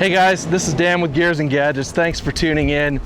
Hey guys, this is Dan with Gears and Gadgets. Thanks for tuning in.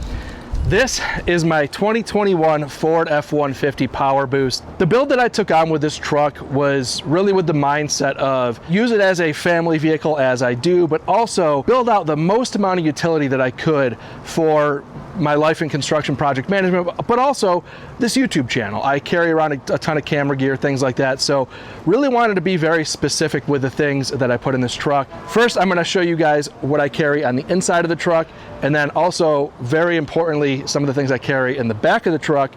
This is my 2021 Ford F-150 Power Boost. The build that I took on with this truck was really with the mindset of use it as a family vehicle as I do, but also build out the most amount of utility that I could for my life in construction project management, but also this YouTube channel. I carry around a ton of camera gear, things like that. So really wanted to be very specific with the things that I put in this truck. First, I'm gonna show you guys what I carry on the inside of the truck, and then also, very importantly, some of the things I carry in the back of the truck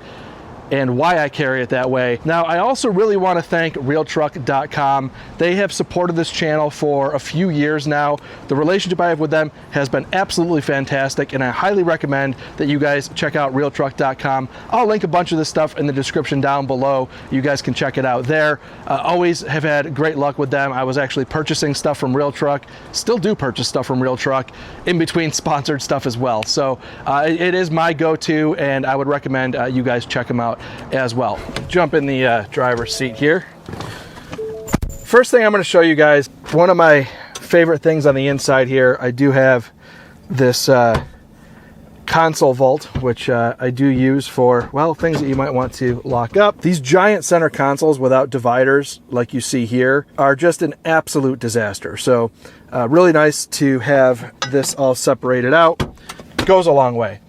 and why I carry it that way. Now, I also really want to thank RealTruck.com. They have supported this channel for a few years now. The relationship I have with them has been absolutely fantastic, and I highly recommend that you guys check out RealTruck.com. I'll link a bunch of this stuff in the description down below. You guys can check it out there. Always have had great luck with them. I was actually purchasing stuff from RealTruck, still do purchase stuff from RealTruck, in between sponsored stuff as well. So it is my go-to, and I would recommend you guys check them out as well. Jump in the driver's seat here. First thing I'm going to show you guys, one of my favorite things on the inside here, I do have this console vault, which I do use for, well, things that you might want to lock up. These giant center consoles without dividers, like you see here, are just an absolute disaster. So really nice to have this all separated out. It goes a long way.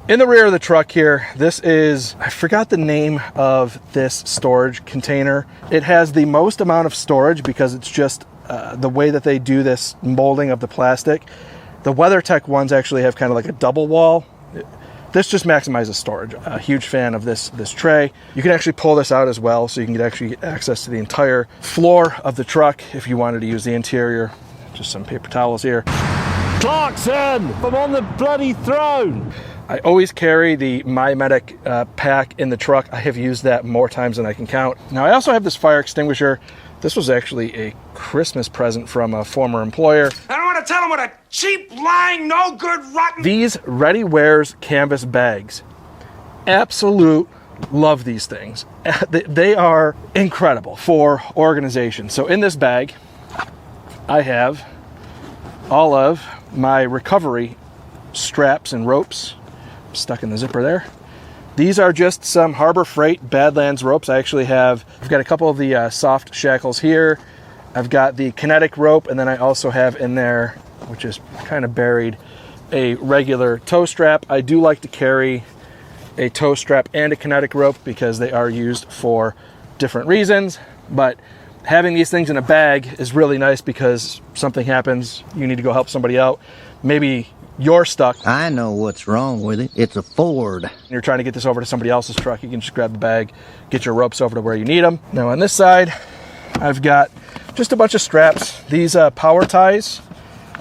In the rear of the truck here, this is, I forgot the name of this storage container. It has the most amount of storage because it's just the way that they do this molding of the plastic. The WeatherTech ones actually have kind of like a double wall. This just maximizes storage. A huge fan of this tray. You can actually pull this out as well, so you can actually get access to the entire floor of the truck if you wanted to use the interior. Just some paper towels here. Clarkson, I'm on the bloody throne. I always carry the MyMedic pack in the truck. I have used that more times than I can count. Now, I also have this fire extinguisher. This was actually a Christmas present from a former employer. I don't want to tell them what a cheap, lying, no good, rotten... These Readywares canvas bags. Absolute love these things. They are incredible for organization. So in this bag, I have all of my recovery straps and ropes stuck in the zipper there. These are just some Harbor Freight Badlands ropes. I've got a couple of the soft shackles here. I've got the Kinetic rope, and then I also have in there, which is kind of buried, a regular tow strap. I do like to carry a tow strap and a Kinetic rope because they are used for different reasons, but having these things in a bag is really nice because something happens, you need to go help somebody out. Maybe you're stuck. I know what's wrong with it. It's a Ford. You're trying to get this over to somebody else's truck. You can just grab the bag, get your ropes over to where you need them. Now on this side, I've got just a bunch of straps. These PowerTyes,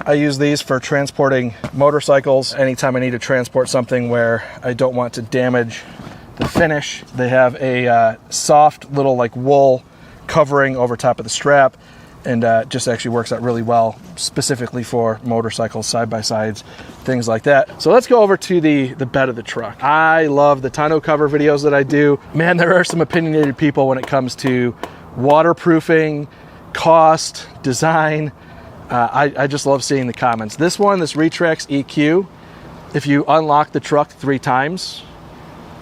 I use these for transporting motorcycles. Anytime I need to transport something where I don't want to damage the finish, they have a soft little like wool covering over top of the strap, and just actually works out really well, specifically for motorcycles, side-by-sides, things like that. So let's go over to the bed of the truck. I love the tonneau cover videos that I do. Man, there are some opinionated people when it comes to waterproofing, cost, design. I just love seeing the comments. This Retrax EQ, if you unlock the truck 3 times,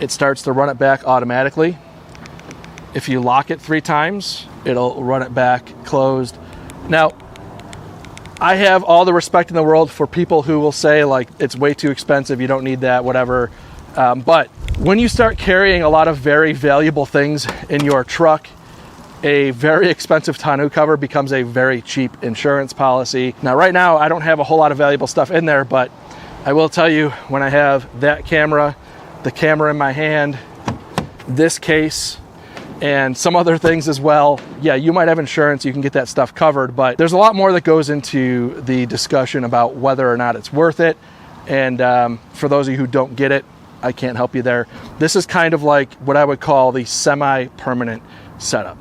it starts to run it back automatically. If you lock it 3 times, it'll run it back closed. Now, I have all the respect in the world for people who will say, like, it's way too expensive, you don't need that, whatever. But when you start carrying a lot of very valuable things in your truck, a very expensive tonneau cover becomes a very cheap insurance policy. Now, right now, I don't have a whole lot of valuable stuff in there, but I will tell you, when I have that camera, the camera in my hand, this case, and some other things as well, yeah, you might have insurance, you can get that stuff covered, but there's a lot more that goes into the discussion about whether or not it's worth it. And for those of you who don't get it, I can't help you there. This is kind of like what I would call the semi-permanent setup.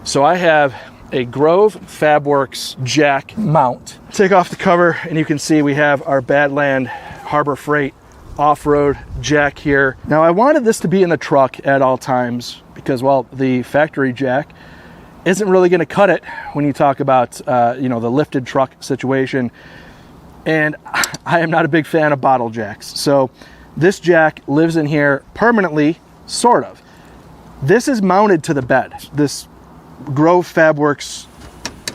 So I have a Grove Fabworks jack mount. Take off the cover and you can see we have our Badland Harbor Freight off-road jack here. Now, I wanted this to be in the truck at all times because, well, the factory jack isn't really going to cut it when you talk about the lifted truck situation. and I am not a big fan of bottle jacks. So this jack lives in here permanently, sort of. This is mounted to the bed. This Grove Fabworks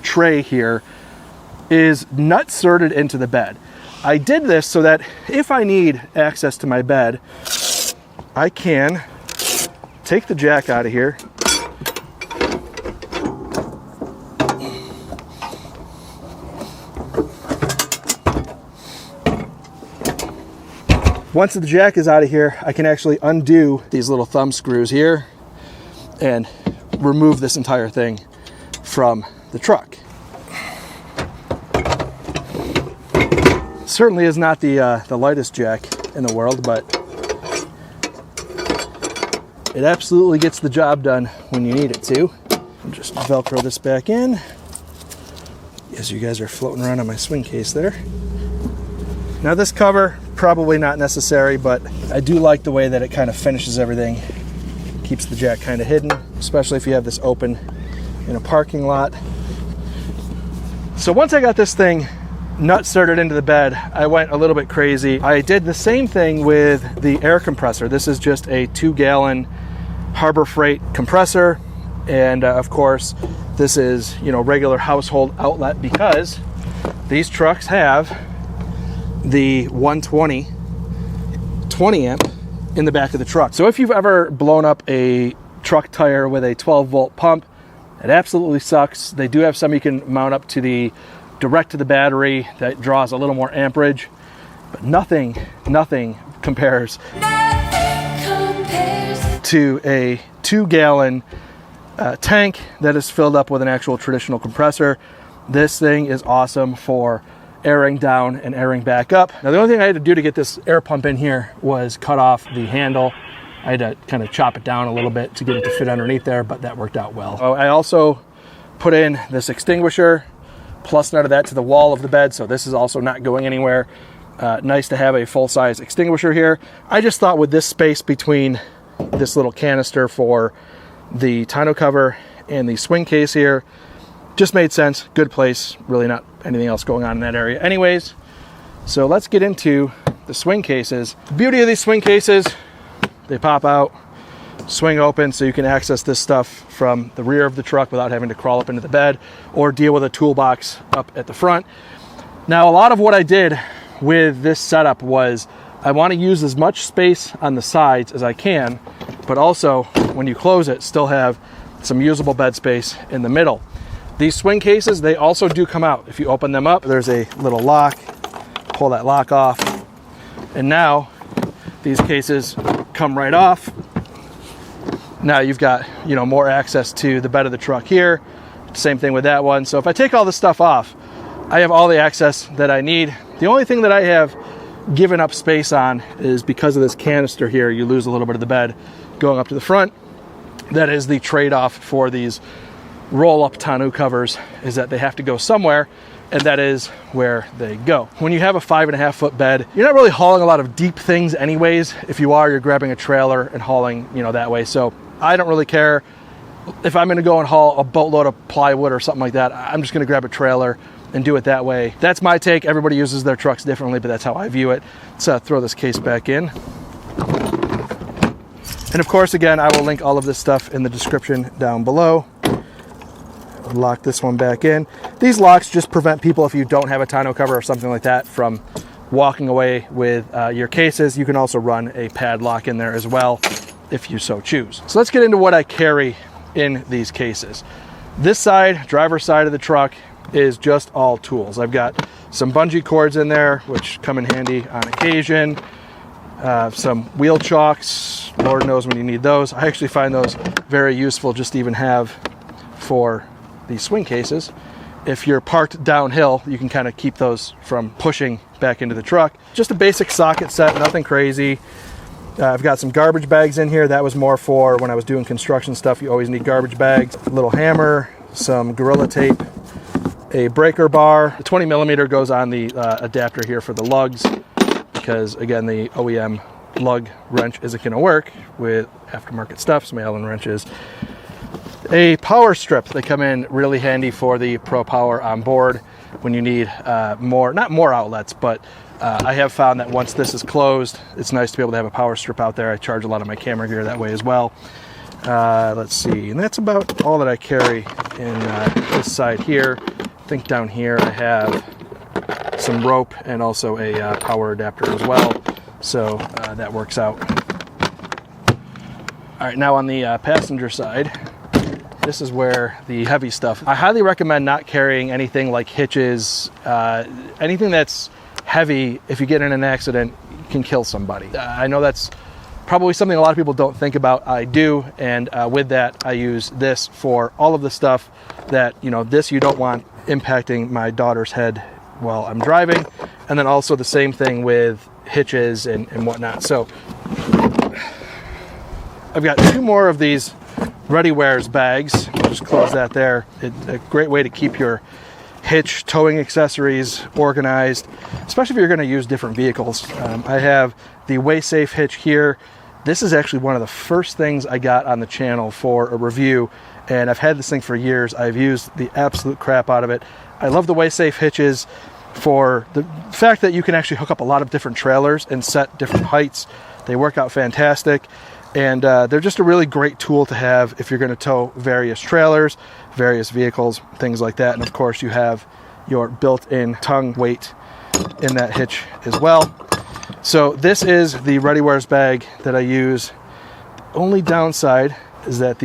tray here is nut inserted into the bed. I did this so that if I need access to my bed, I can take the jack out of here, once the jack is out of here, I can actually undo these little thumb screws here and remove this entire thing from the truck. Certainly is not the lightest jack in the world, but it absolutely gets the job done when you need it to. I'll just Velcro this back in as you guys are floating around on my swing case there. Now this cover, probably not necessary, but I do like the way that it kind of finishes everything. Keeps the jack kind of hidden, especially if you have this open in a parking lot. So once I got this thing nut inserted into the bed, I went a little bit crazy. I did the same thing with the air compressor. This is just a 2-gallon Harbor Freight compressor, and of course this is, you know, regular household outlet, because these trucks have the 120 20 amp in the back of the truck. So if you've ever blown up a truck tire with a 12-volt pump, it absolutely sucks. They do have some you can mount up to the direct to the battery that draws a little more amperage, but nothing compares to a 2-gallon tank that is filled up with an actual traditional compressor. This thing is awesome for airing down and airing back up. Now the only thing I had to do to get this air pump in here was cut off the handle. I had to kind of chop it down a little bit to get it to fit underneath there, but that worked out well. I also put in this extinguisher, plus nut of that to the wall of the bed, so this is also not going anywhere. Nice to have a full-size extinguisher here. I just thought with this space between this little canister for the tonneau cover and the swing case here, just made sense. Good place, really not anything else going on in that area anyways. So let's get into the swing cases. The beauty of these swing cases, they pop out, swing open, so you can access this stuff from the rear of the truck without having to crawl up into the bed or deal with a toolbox up at the front. Now, a lot of what I did with this setup was I want to use as much space on the sides as I can, but also when you close it, still have some usable bed space in the middle. These swing cases, they also do come out. If you open them up, there's a little lock. Pull that lock off, and now these cases come right off. Now you've got, you know, more access to the bed of the truck here. Same thing with that one. So if I take all this stuff off, I have all the access that I need. The only thing that I have given up space on is because of this canister here, you lose a little bit of the bed going up to the front. That is the trade-off for these roll-up tonneau covers, is that they have to go somewhere, and that is where they go. When you have a 5.5 foot bed, you're not really hauling a lot of deep things anyways. If you are, you're grabbing a trailer and hauling, you know, that way. So I don't really care if I'm going to go and haul a boatload of plywood or something like that. I'm just going to grab a trailer and do it that way. That's my take. Everybody uses their trucks differently, but that's how I view it. Let's throw this case back in. And of course, again, I will link all of this stuff in the description down below. Lock this one back in. These locks just prevent people, if you don't have a tonneau cover or something like that, from walking away with your cases. You can also run a padlock in there as well if you so choose. So let's get into what I carry in these cases. This side, driver's side of the truck, is just all tools. I've got some bungee cords in there, which come in handy on occasion. Some wheel chocks, Lord knows when you need those. I actually find those very useful just to even have for these swing cases. If you're parked downhill, you can kind of keep those from pushing back into the truck. Just a basic socket set, nothing crazy. I've got some garbage bags in here. That was more for when I was doing construction stuff. You always need garbage bags. A little hammer, some Gorilla Tape, a breaker bar. The 20 millimeter goes on the adapter here for the lugs, because again, the OEM lug wrench isn't going to work with aftermarket stuff, some Allen wrenches. A power strip. They come in really handy for the Pro Power on board. when you need not more outlets, but I have found that once this is closed, it's nice to be able to have a power strip out there. I charge a lot of my camera gear that way as well. Let's see, and that's about all that I carry in this side here. I think down here I have some rope and also a power adapter as well, so that works out. All right, now on the passenger side, this is where the heavy stuff. I highly recommend not carrying anything like hitches, anything that's heavy. If you get in an accident, you can kill somebody. I know that's probably something a lot of people don't think about. I do, and with that, I use this for all of the stuff that, this you don't want impacting my daughter's head while I'm driving, and then also the same thing with hitches and whatnot. So I've got 2 more of these Readywares bags. I'll just close that there. It's a great way to keep your hitch towing accessories organized, especially if you're going to use different vehicles. I have the Way Safe hitch here. This is actually one of the first things I got on the channel for a review, and I've had this thing for years. I've used the absolute crap out of it. I love the Way Safe hitches for the fact that you can actually hook up a lot of different trailers and set different heights. They work out fantastic, and they're just a really great tool to have if you're going to tow various trailers, various vehicles, things like that. And of course you have your built-in tongue weight in that hitch as well. So this is the Readywares bag that I use. The only downside is that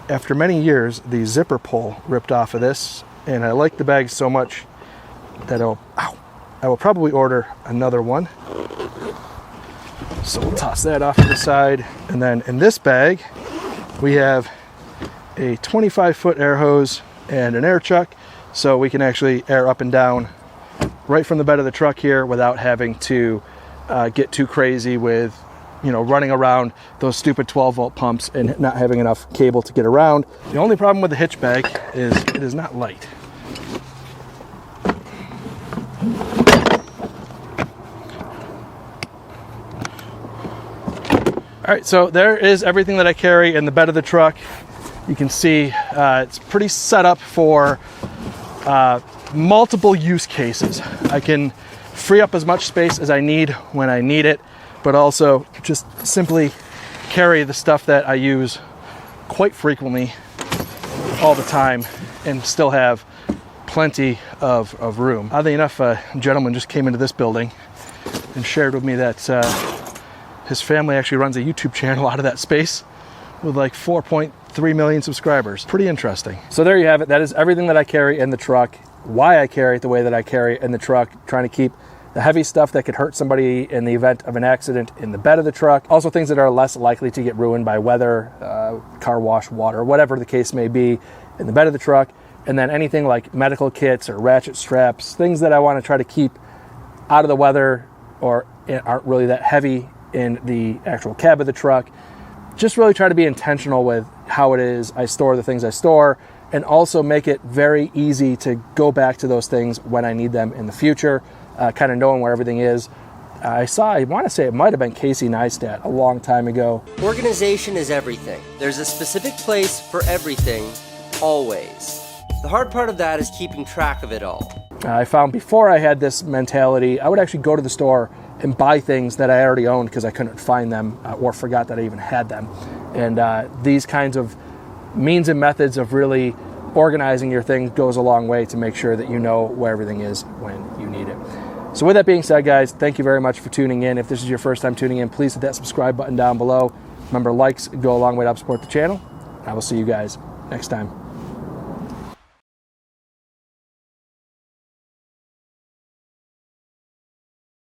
after many years, the zipper pull ripped off of this, and I like the bag so much that I will probably order another one. So we'll toss that off to the side. And then in this bag, we have a 25-foot air hose and an air chuck, so we can actually air up and down right from the bed of the truck here without having to get too crazy with running around those stupid 12-volt pumps and not having enough cable to get around. The only problem with the hitch bag is it is not light. All right, so there is everything that I carry in the bed of the truck. You can see it's pretty set up for multiple use cases. I can free up as much space as I need when I need it, but also just simply carry the stuff that I use quite frequently all the time and still have plenty of room. Oddly enough, a gentleman just came into this building and shared with me that his family actually runs a YouTube channel out of that space with like 4.3 million subscribers. Pretty interesting. So there you have it. That is everything that I carry in the truck, why I carry it the way that I carry it in the truck, trying to keep the heavy stuff that could hurt somebody in the event of an accident in the bed of the truck. Also things that are less likely to get ruined by weather, car wash, water, whatever the case may be, in the bed of the truck. And then anything like medical kits or ratchet straps, things that I want to try to keep out of the weather or aren't really that heavy in the actual cab of the truck. Just really try to be intentional with how it is I store the things I store, and also make it very easy to go back to those things when I need them in the future, kind of knowing where everything is. I want to say it might have been Casey Neistat a long time ago. Organization is everything. There's a specific place for everything, always. The hard part of that is keeping track of it all. I found before I had this mentality, I would actually go to the store and buy things that I already owned because I couldn't find them or forgot that I even had them. And these kinds of means and methods of really organizing your things goes a long way to make sure that you know where everything is when you need it. So with that being said, guys, thank you very much for tuning in. If this is your first time tuning in, please hit that subscribe button down below. Remember, likes go a long way to help support the channel. I will see you guys next time.